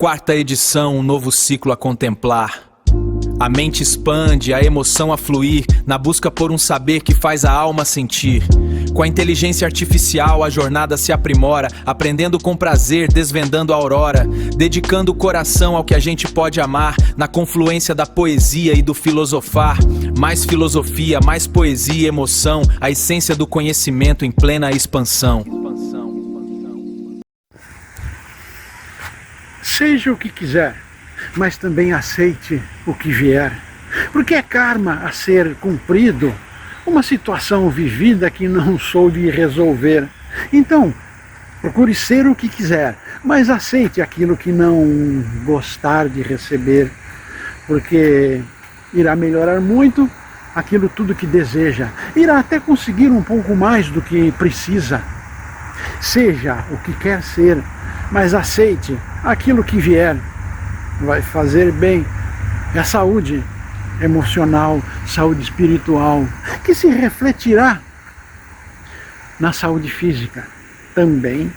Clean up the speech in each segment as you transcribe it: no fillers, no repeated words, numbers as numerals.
Quarta edição, um novo ciclo a contemplar. A mente expande, a emoção a fluir, na busca por um saber que faz a alma sentir. Com a inteligência artificial a jornada se aprimora, aprendendo com prazer, desvendando a aurora, dedicando o coração ao que a gente pode amar, na confluência da poesia e do filosofar. Mais filosofia, mais poesia e emoção, a essência do conhecimento em plena expansão. Seja o que quiser, mas também aceite o que vier, porque é karma a ser cumprido, uma situação vivida que não soube resolver. Então, procure ser o que quiser, mas aceite aquilo que não gostar de receber, porque irá melhorar muito aquilo tudo que deseja, irá até conseguir um pouco mais do que precisa. Seja o que quer ser, mas aceite aquilo que vier. Vai fazer bem. É a saúde emocional, saúde espiritual, que se refletirá na saúde física também.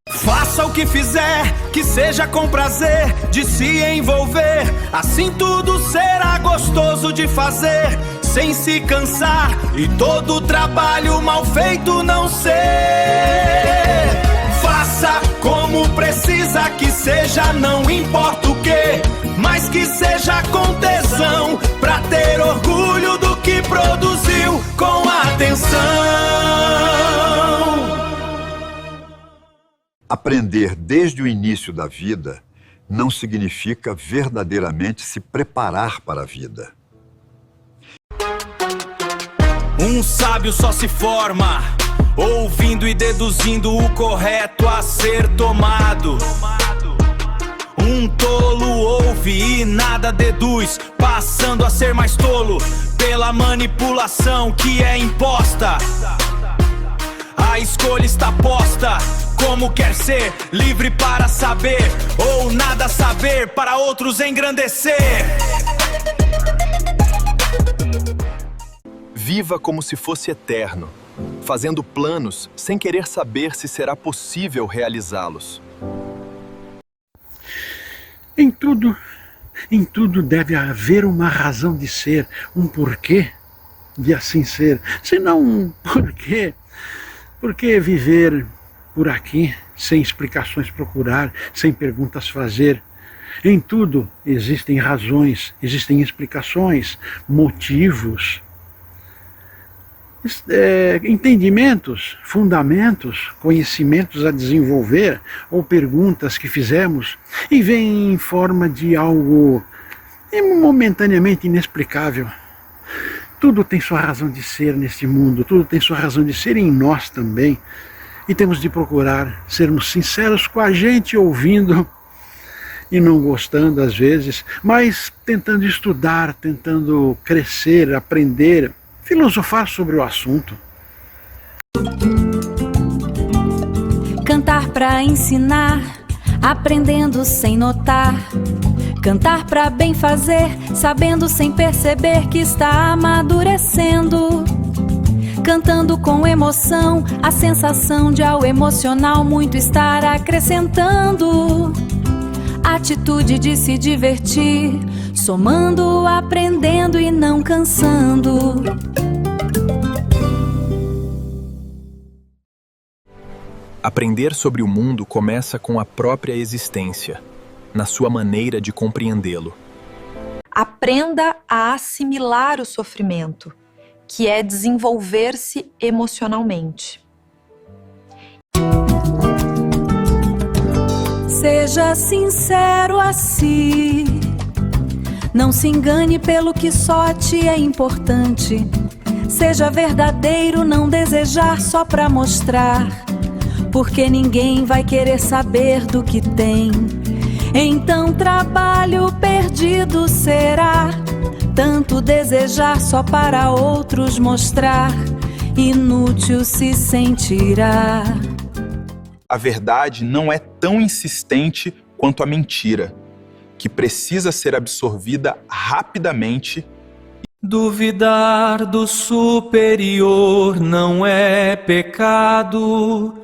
Faça o que fizer, que seja com prazer de se envolver, assim tudo será gostoso de fazer, sem se cansar e todo o trabalho mal feito não ser. Faça como precisa que seja, não importa o que, mas que seja com tesão, pra ter orgulho do que produziu com atenção. Aprender desde o início da vida não significa verdadeiramente se preparar para a vida. Um sábio só se forma ouvindo e deduzindo o correto a ser tomado. Um tolo ouve e nada deduz, passando a ser mais tolo pela manipulação que é imposta. A escolha está posta, como quer ser, livre para saber, ou nada saber para outros engrandecer. Viva como se fosse eterno, fazendo planos sem querer saber se será possível realizá-los. Em tudo deve haver uma razão de ser, um porquê de assim ser, senão um porquê. Por que viver por aqui, sem explicações procurar, sem perguntas fazer? Em tudo existem razões, existem explicações, motivos, entendimentos, fundamentos, conhecimentos a desenvolver ou perguntas que fizemos e vêm em forma de algo momentaneamente inexplicável. Tudo tem sua razão de ser neste mundo, tudo tem sua razão de ser em nós também. E temos de procurar sermos sinceros com a gente, ouvindo e não gostando às vezes, mas tentando estudar, tentando crescer, aprender, filosofar sobre o assunto. Cantar pra ensinar, aprendendo sem notar. Cantar pra bem fazer, sabendo sem perceber que está amadurecendo. Cantando com emoção, a sensação de ao emocional muito estar acrescentando. Atitude de se divertir, somando, aprendendo e não cansando. Aprender sobre o mundo começa com a própria existência, na sua maneira de compreendê-lo. Aprenda a assimilar o sofrimento, que é desenvolver-se emocionalmente. Seja sincero a si, não se engane pelo que só te é importante. Seja verdadeiro, não desejar só pra mostrar, porque ninguém vai querer saber do que tem. Então trabalho perdido será, tanto desejar só para outros mostrar, inútil se sentirá. A verdade não é tão insistente quanto a mentira, que precisa ser absorvida rapidamente. Duvidar do superior não é pecado,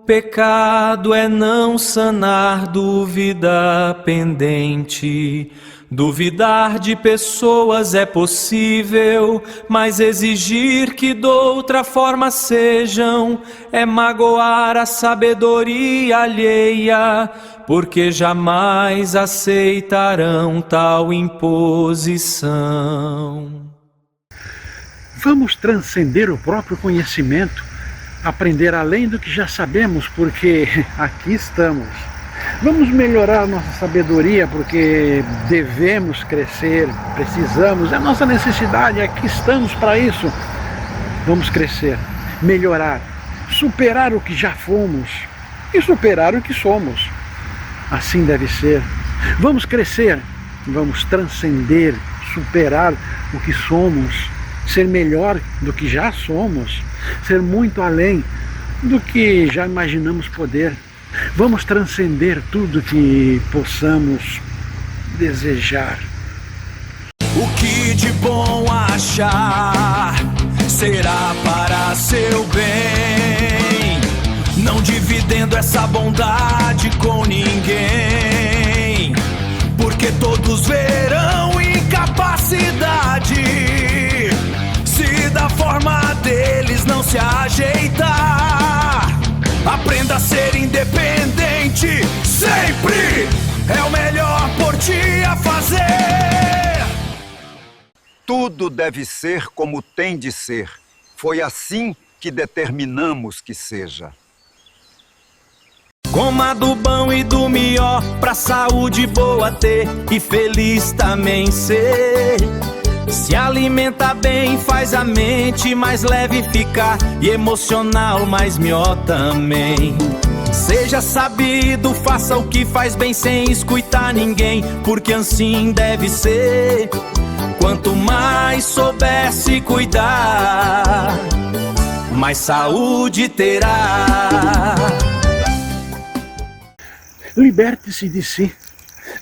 Pecado é não sanar dúvida pendente. Duvidar de pessoas é possível, mas exigir que doutra forma sejam é magoar a sabedoria alheia, porque jamais aceitarão tal imposição. Vamos transcender o próprio conhecimento, aprender além do que já sabemos, porque aqui estamos. Vamos melhorar nossa sabedoria, porque devemos crescer, precisamos, é a nossa necessidade, aqui estamos para isso. Vamos crescer, melhorar, superar o que já fomos e superar o que somos. Assim deve ser. Vamos crescer, vamos transcender, superar o que somos, ser melhor do que já somos, ser muito além do que já imaginamos poder. Vamos transcender tudo que possamos desejar. O que de bom achar será para seu bem, não dividendo essa bondade com ninguém, porque todos verão incapacidade se da forma deles não se ajeitar. Aprenda a ser independente, sempre é o melhor por ti a fazer. Tudo deve ser como tem de ser. Foi assim que determinamos que seja. Coma do bom e do melhor, pra saúde boa ter e feliz também ser. Se alimenta bem, faz a mente mais leve ficar e emocional mais melhor também. Seja sabido, faça o que faz bem sem escutar ninguém, porque assim deve ser. Quanto mais souber se cuidar, mais saúde terá. Liberte-se de si.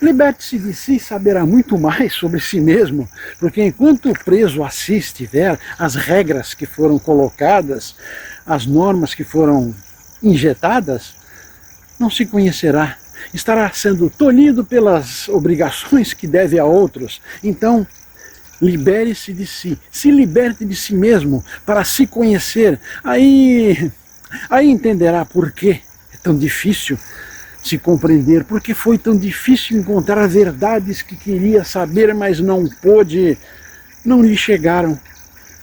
Liberte-se de si e saberá muito mais sobre si mesmo, porque enquanto preso a si estiver, as regras que foram colocadas, as normas que foram injetadas, não se conhecerá. Estará sendo tolhido pelas obrigações que deve a outros. Então, libere-se de si, se liberte de si mesmo para se conhecer. Aí entenderá por que é tão difícil se compreender, porque foi tão difícil encontrar verdades que queria saber, mas não pôde, não lhe chegaram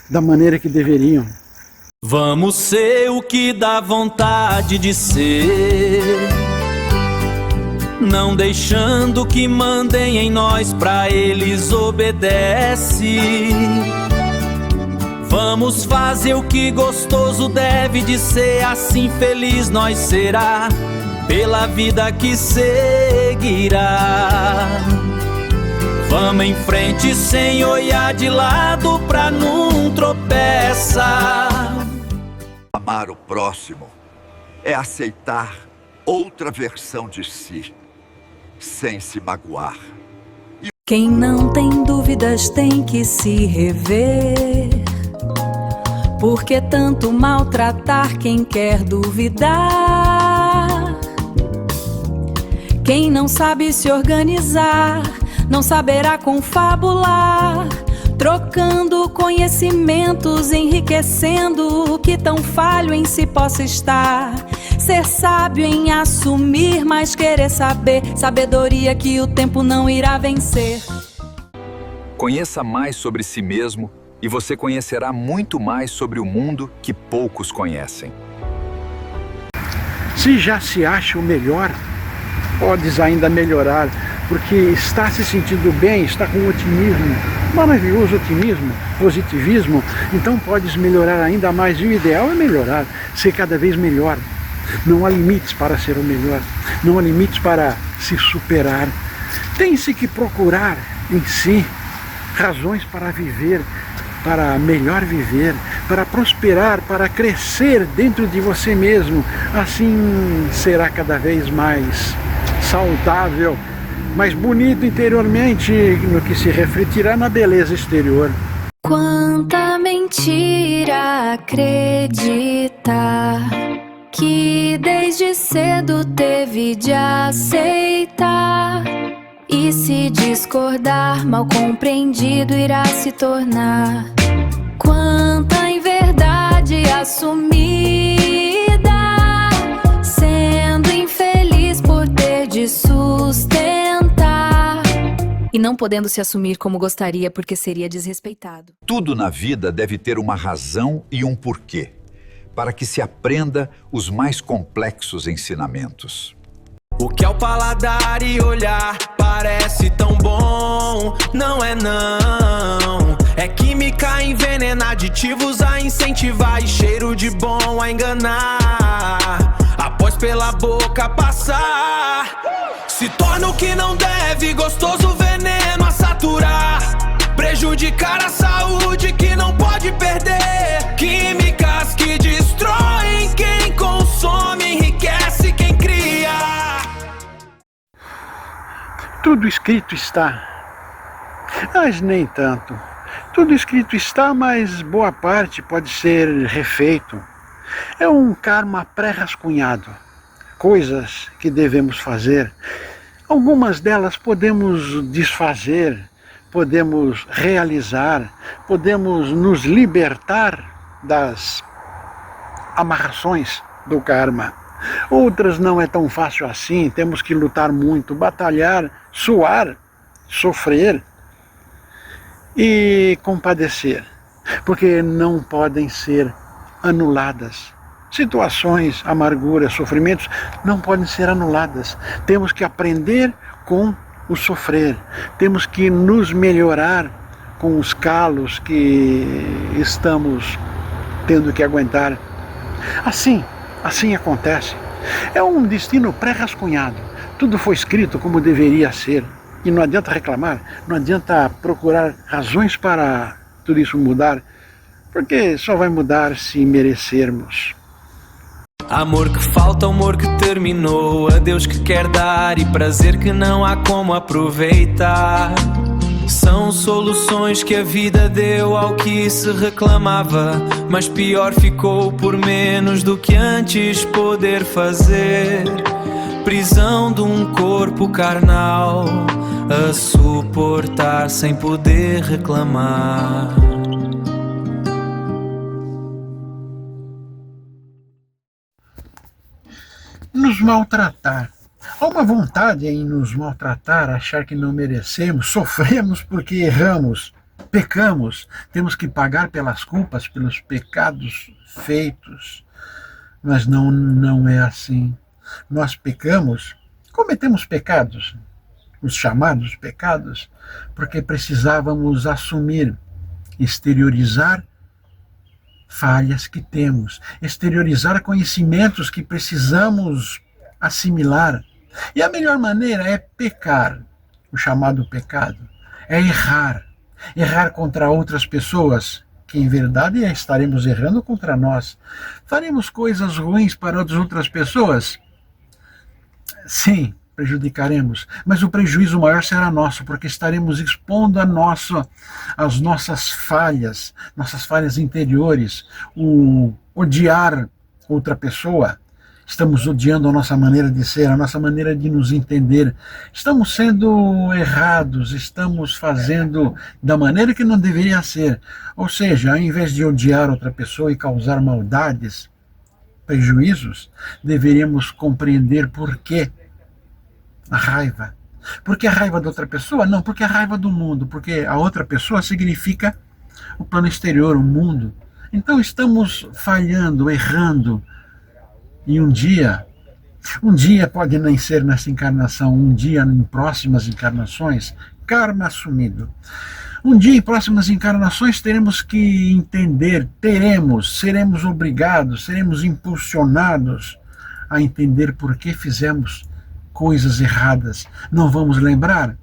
da maneira que deveriam. Vamos ser o que dá vontade de ser, não deixando que mandem em nós, pra eles obedece. Vamos fazer o que gostoso deve de ser, assim feliz nós será, pela vida que seguirá. Vamos em frente sem olhar de lado pra não tropeçar. Amar o próximo é aceitar outra versão de si, sem se magoar. Quem não tem dúvidas tem que se rever. Por que tanto maltratar quem quer duvidar? Quem não sabe se organizar, não saberá confabular, trocando conhecimentos, enriquecendo o que tão falho em si possa estar. Ser sábio em assumir, mas querer saber, sabedoria que o tempo não irá vencer. Conheça mais sobre si mesmo e você conhecerá muito mais sobre o mundo que poucos conhecem. Se já se acha o melhor, podes ainda melhorar, porque está se sentindo bem, está com otimismo, maravilhoso otimismo, positivismo, então podes melhorar ainda mais. E o ideal é melhorar, ser cada vez melhor. Não há limites para ser o melhor, não há limites para se superar. Tem-se que procurar em si razões para viver, para melhor viver, para prosperar, para crescer dentro de você mesmo. Assim será cada vez mais saudável, mais bonito interiormente, no que se refletirá na beleza exterior. Quanta mentira acreditar que desde cedo teve de aceitar. E se discordar, mal compreendido irá se tornar. Quanta inverdade assumida, sendo infeliz por ter de sustentar. E não podendo se assumir como gostaria porque seria desrespeitado. Tudo na vida deve ter uma razão e um porquê, para que se aprenda os mais complexos ensinamentos. O que ao paladar e olhar parece tão bom, não é não. É química envenena, aditivos a incentivar e cheiro de bom a enganar. Após pela boca passar, se torna o que não deve, gostoso veneno a saturar. Prejudicar a saúde que não pode perder. Químicas que destroem quem consome, enriquece quem cria. Tudo escrito está, mas nem tanto. Tudo escrito está, mas boa parte pode ser refeito. É um karma pré-rascunhado, coisas que devemos fazer. Algumas delas podemos desfazer, podemos realizar, podemos nos libertar das amarrações do karma. Outras não é tão fácil assim, temos que lutar muito, batalhar, suar, sofrer e compadecer, porque não podem ser anuladas. Situações, amarguras, sofrimentos não podem ser anuladas. Temos que aprender com o sofrer, temos que nos melhorar com os calos que estamos tendo que aguentar. Assim acontece. É um destino pré-rascunhado. Tudo foi escrito como deveria ser. E não adianta reclamar, não adianta procurar razões para tudo isso mudar, porque só vai mudar se merecermos. Amor que falta, amor que terminou, adeus que quer dar e prazer que não há como aproveitar. São soluções que a vida deu ao que se reclamava, mas pior ficou por menos do que antes poder fazer. Prisão de um corpo carnal a suportar sem poder reclamar. Nos maltratar. Há uma vontade em nos maltratar, achar que não merecemos, sofremos porque erramos, pecamos, temos que pagar pelas culpas, pelos pecados feitos. Mas não é assim. Nós pecamos, cometemos pecados, os chamados pecados, porque precisávamos assumir, exteriorizar falhas que temos, exteriorizar conhecimentos que precisamos assimilar. E a melhor maneira é pecar, o chamado pecado, é errar. Errar contra outras pessoas, que em verdade estaremos errando contra nós. Faremos coisas ruins para outras pessoas? Sim, prejudicaremos, mas o prejuízo maior será nosso, porque estaremos expondo as nossas falhas interiores, o odiar outra pessoa. Estamos odiando a nossa maneira de ser, a nossa maneira de nos entender. Estamos sendo errados, estamos fazendo da maneira que não deveria ser. Ou seja, ao invés de odiar outra pessoa e causar maldades, prejuízos, deveríamos compreender por quê a raiva. Por que a raiva da outra pessoa? Não, porque a raiva do mundo, porque a outra pessoa significa o plano exterior, o mundo. Então estamos falhando, errando. E um dia pode nem ser nessa encarnação, um dia em próximas encarnações, karma assumido. Um dia em próximas encarnações teremos que entender, seremos obrigados, seremos impulsionados a entender por que fizemos coisas erradas. Não vamos lembrar?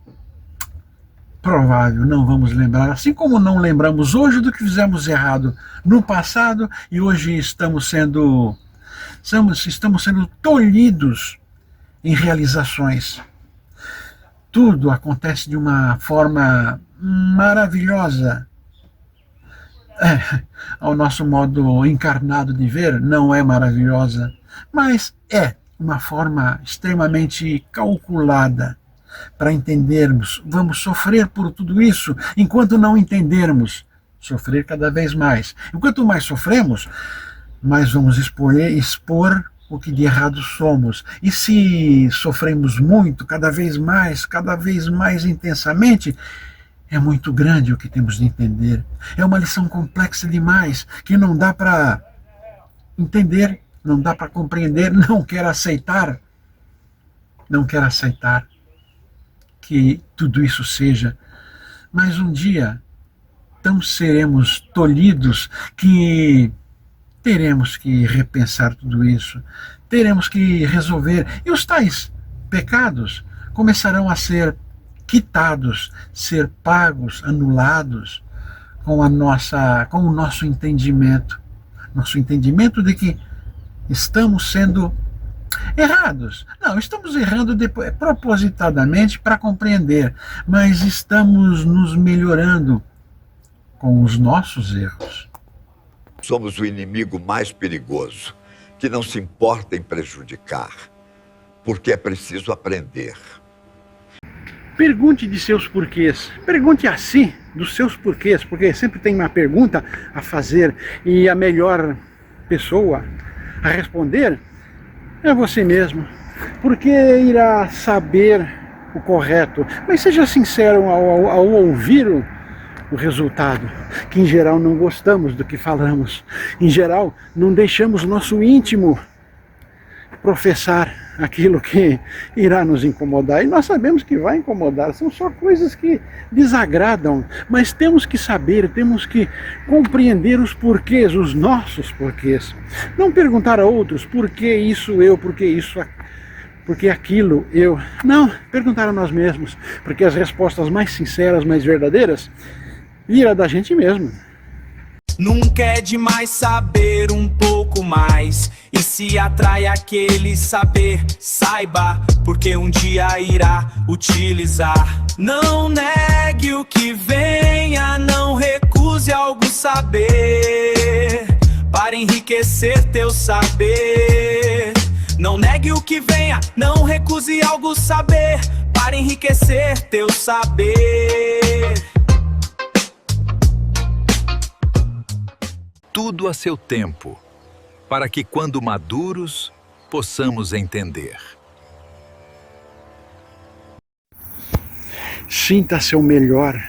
Provável, não vamos lembrar. Assim como não lembramos hoje do que fizemos errado no passado e hoje estamos sendo tolhidos em realizações. Tudo acontece de uma forma maravilhosa. Ao nosso modo encarnado de ver, não é maravilhosa. mas é uma forma extremamente calculada para entendermos. Vamos sofrer por tudo isso enquanto não entendermos. Sofrer cada vez mais. Enquanto mais sofremos, mais vamos expor o que de errado somos. E se sofremos muito, cada vez mais intensamente, é muito grande o que temos de entender. É uma lição complexa demais, que não dá para entender, não dá para compreender, não quero aceitar que tudo isso seja. Mas um dia, tão seremos tolhidos que teremos que repensar tudo isso, teremos que resolver, e os tais pecados começarão a ser quitados, ser pagos, anulados com o nosso entendimento de que estamos sendo errados. Não, estamos errando propositadamente para compreender, mas estamos nos melhorando com os nossos erros. Somos o inimigo mais perigoso, que não se importa em prejudicar, porque é preciso aprender. Pergunte de seus porquês. Pergunte a si dos seus porquês, porque sempre tem uma pergunta a fazer e a melhor pessoa a responder é você mesmo, porque irá saber o correto. Mas seja sincero ao ouvir o resultado, que em geral não gostamos do que falamos. Em geral, não deixamos nosso íntimo professar aquilo que irá nos incomodar. E nós sabemos que vai incomodar, são só coisas que desagradam, mas temos que saber, temos que compreender os porquês, os nossos porquês. Não perguntar a outros por que isso eu, por que isso porque aquilo eu. Não, perguntar a nós mesmos, porque as respostas mais sinceras, mais verdadeiras, virá da gente mesmo. Nunca é demais saber um pouco mais. E se atrai aquele saber, saiba, porque um dia irá utilizar. Não negue o que venha, não recuse algo saber, para enriquecer teu saber. Não negue o que venha, não recuse algo saber, para enriquecer teu saber. Tudo a seu tempo, para que quando maduros, possamos entender. Sinta seu melhor.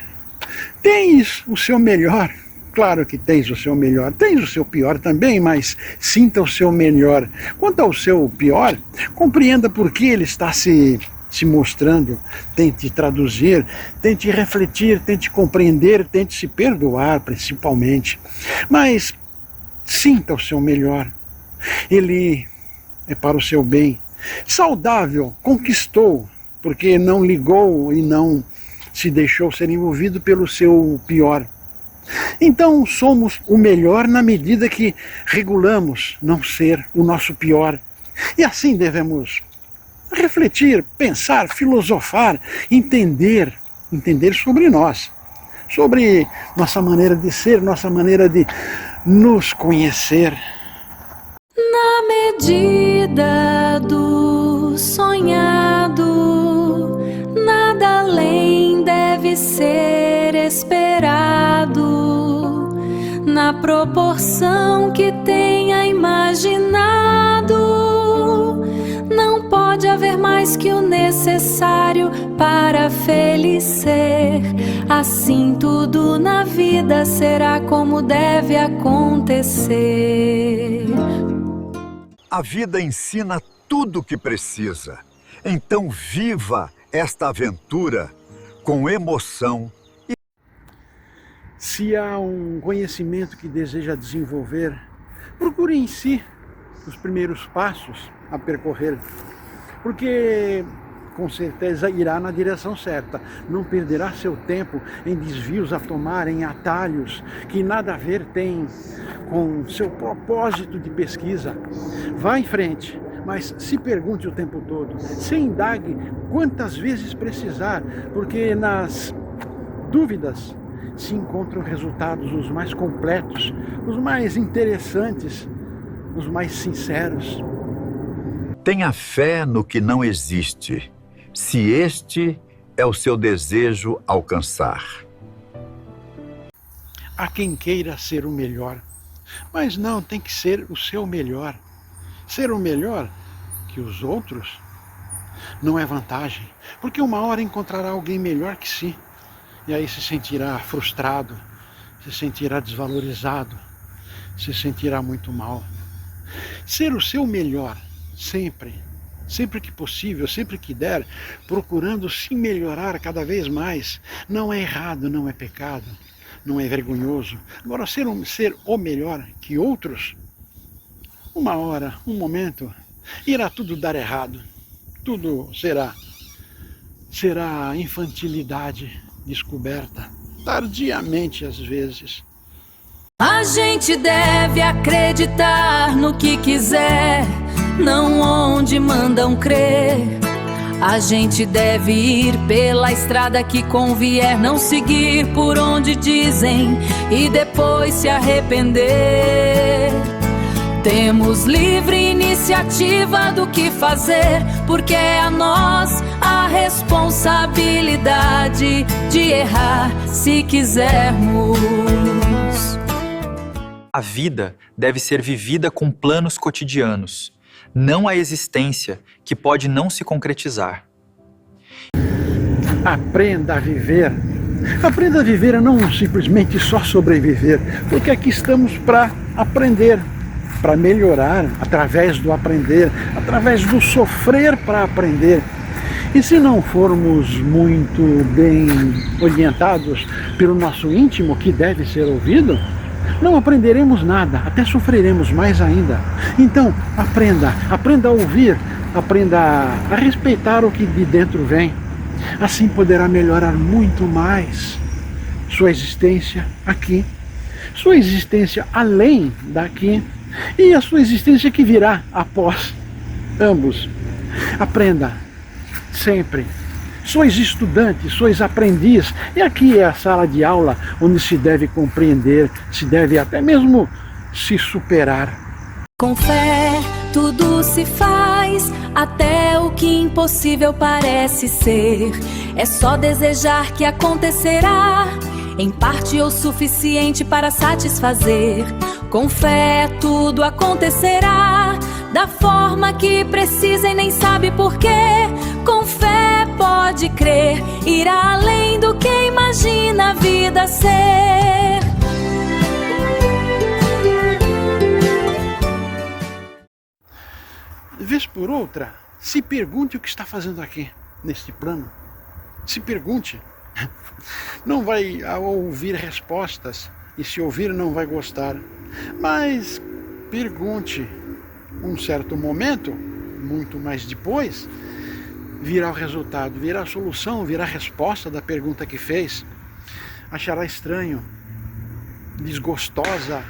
Tens o seu melhor. Claro que tens o seu melhor. Tens o seu pior também, mas sinta o seu melhor. Quanto ao seu pior, compreenda por que ele está se mostrando. Tente traduzir, tente refletir, tente compreender, tente se perdoar, principalmente. Mas sinta o seu melhor. Ele é para o seu bem. Saudável, conquistou, porque não ligou e não se deixou ser envolvido pelo seu pior. Então somos o melhor na medida que regulamos não ser o nosso pior. E assim devemos refletir, pensar, filosofar, entender sobre nós, sobre nossa maneira de ser, nossa maneira de nos conhecer. Na medida do sonhado, nada além deve ser esperado, na proporção que tenha imaginado. Não pode haver mais que o necessário para feliz ser. Assim tudo na vida será como deve acontecer. A vida ensina tudo o que precisa. Então viva esta aventura com emoção. Se há um conhecimento que deseja desenvolver, procure em si os primeiros passos a percorrer, porque com certeza irá na direção certa. Não perderá seu tempo em desvios a tomar, em atalhos que nada a ver tem com seu propósito de pesquisa. Vá em frente, mas se pergunte o tempo todo, se indague quantas vezes precisar, porque nas dúvidas se encontram resultados os mais completos, os mais interessantes, os mais sinceros. Tenha fé no que não existe, se este é o seu desejo alcançar. Há quem queira ser o melhor, mas não, tem que ser o seu melhor. Ser o melhor que os outros não é vantagem, porque uma hora encontrará alguém melhor que si, e aí se sentirá frustrado, se sentirá desvalorizado, se sentirá muito mal. Ser o seu melhor, sempre que possível, sempre que der, procurando se melhorar cada vez mais, não é errado, não é pecado, não é vergonhoso. Agora, ser o melhor que outros, uma hora, um momento, irá tudo dar errado. Tudo será infantilidade descoberta, tardiamente às vezes. A gente deve acreditar no que quiser, não onde mandam crer. A gente deve ir pela estrada que convier, não seguir por onde dizem e depois se arrepender. Temos livre iniciativa do que fazer, porque é a nós a responsabilidade de errar se quisermos. A vida deve ser vivida com planos cotidianos, não a existência que pode não se concretizar. Aprenda a viver. Aprenda a viver a não simplesmente só sobreviver, porque aqui estamos para aprender, para melhorar, através do aprender, através do sofrer para aprender. E se não formos muito bem orientados pelo nosso íntimo, que deve ser ouvido, não aprenderemos nada, até sofreremos mais ainda. Então, aprenda a ouvir, aprenda a respeitar o que de dentro vem. Assim poderá melhorar muito mais sua existência aqui, sua existência além daqui e a sua existência que virá após ambos. Aprenda sempre. Sois estudantes, sois aprendiz, e aqui é a sala de aula onde se deve compreender, se deve até mesmo se superar. Com fé tudo se faz, até o que impossível parece ser. É só desejar que acontecerá, em parte ou suficiente para satisfazer. Com fé tudo acontecerá, da forma que precisa e nem sabe porquê. Com fé pode crer, irá além do que imagina a vida ser. Vez por outra, se pergunte o que está fazendo aqui, neste plano. Se pergunte. Não vai ouvir respostas, e se ouvir não vai gostar. Mas pergunte. Um certo momento, muito mais depois, virá o resultado, virá a solução, virá a resposta da pergunta que fez. Achará estranho, desgostosa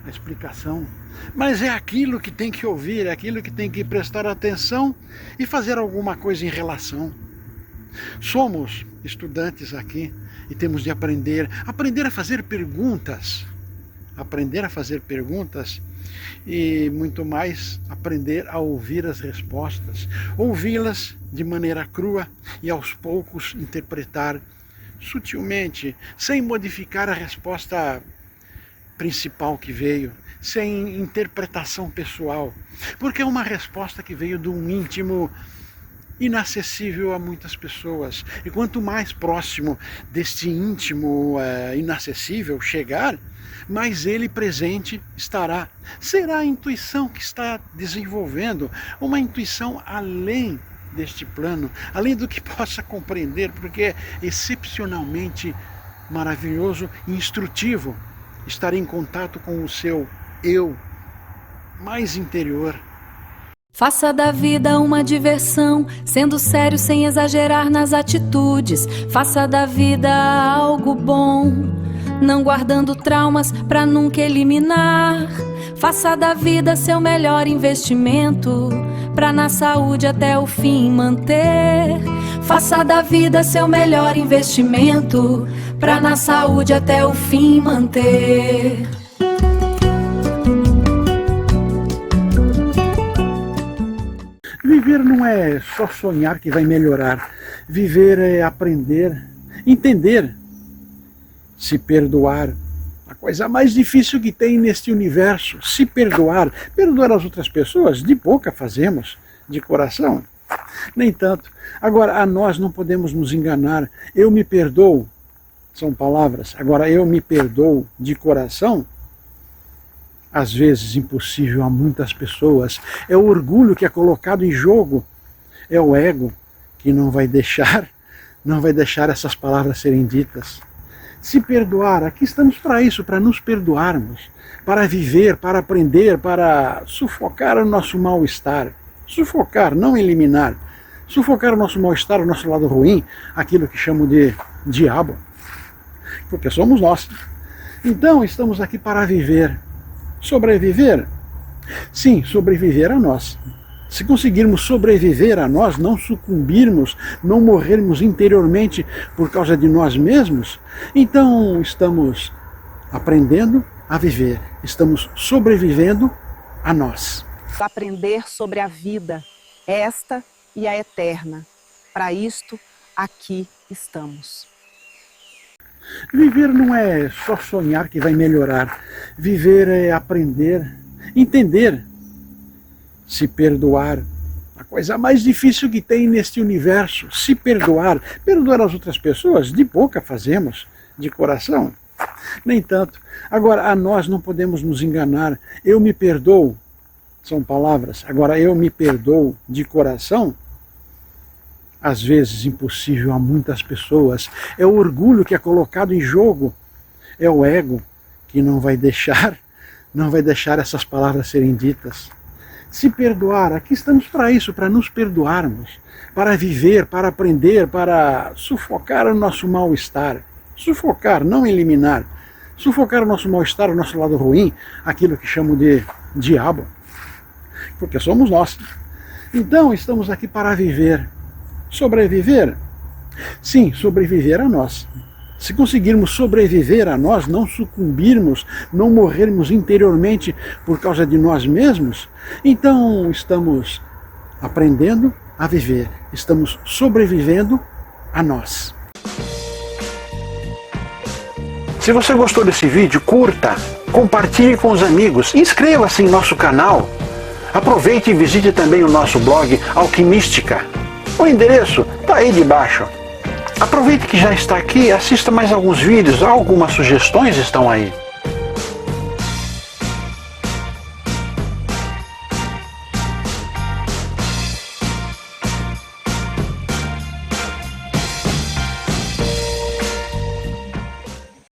a explicação, mas é aquilo que tem que ouvir, é aquilo que tem que prestar atenção e fazer alguma coisa em relação. Somos estudantes aqui e temos de aprender a fazer perguntas, e muito mais aprender a ouvir as respostas, ouvi-las de maneira crua e aos poucos interpretar sutilmente, sem modificar a resposta principal que veio, sem interpretação pessoal, porque é uma resposta que veio de um íntimo inacessível a muitas pessoas. E quanto mais próximo deste íntimo inacessível chegar, mais ele presente estará. Será a intuição que está desenvolvendo, uma intuição além deste plano, além do que possa compreender, porque é excepcionalmente maravilhoso e instrutivo estar em contato com o seu eu mais interior. Faça da vida uma diversão, sendo sério sem exagerar nas atitudes. Faça da vida algo bom, não guardando traumas pra nunca eliminar. Faça da vida seu melhor investimento, pra na saúde até o fim manter. Faça da vida seu melhor investimento, pra na saúde até o fim manter. Viver não é só sonhar que vai melhorar. Viver é aprender, entender, se perdoar. A coisa mais difícil que tem neste universo, se perdoar. Perdoar as outras pessoas, de boca fazemos, de coração, nem tanto. Agora, a nós não podemos nos enganar. Eu me perdoo, são palavras. Agora, eu me perdoo de coração, às vezes impossível a muitas pessoas. É o orgulho que é colocado em jogo. É o ego que não vai deixar essas palavras serem ditas. Se perdoar, aqui estamos para isso, para nos perdoarmos, para viver, para aprender, para sufocar o nosso mal-estar. Sufocar, não eliminar. Sufocar o nosso mal-estar, o nosso lado ruim, aquilo que chamo de diabo. Porque somos nós. Então, estamos aqui para viver. Sobreviver? Sim, sobreviver a nós. Se conseguirmos sobreviver a nós, não sucumbirmos, não morrermos interiormente por causa de nós mesmos, então estamos aprendendo a viver, estamos sobrevivendo a nós. Aprender sobre a vida, esta e a eterna. Para isto, aqui estamos. Viver não é só sonhar que vai melhorar. Viver é aprender, entender, se perdoar. A coisa mais difícil que tem neste universo, se perdoar. Perdoar as outras pessoas, de boca fazemos, de coração, nem tanto. Agora, a nós não podemos nos enganar. Eu me perdoo, são palavras. Agora, eu me perdoo de coração, às vezes impossível a muitas pessoas. É o orgulho que é colocado em jogo. É o ego que não vai deixar essas palavras serem ditas. Se perdoar, aqui estamos para isso, para nos perdoarmos, para viver, para aprender, para sufocar o nosso mal-estar. Sufocar, não eliminar. Sufocar o nosso mal-estar, o nosso lado ruim, aquilo que chamo de diabo. Porque somos nós. Então, estamos aqui para viver. Sobreviver? Sim, sobreviver a nós. Se conseguirmos sobreviver a nós, não sucumbirmos, não morrermos interiormente por causa de nós mesmos, então estamos aprendendo a viver, estamos sobrevivendo a nós. Se você gostou desse vídeo, curta, compartilhe com os amigos, inscreva-se em nosso canal. Aproveite e visite também o nosso blog Alquimística. O endereço está aí debaixo. Aproveite que já está aqui, assista mais alguns vídeos, algumas sugestões estão aí.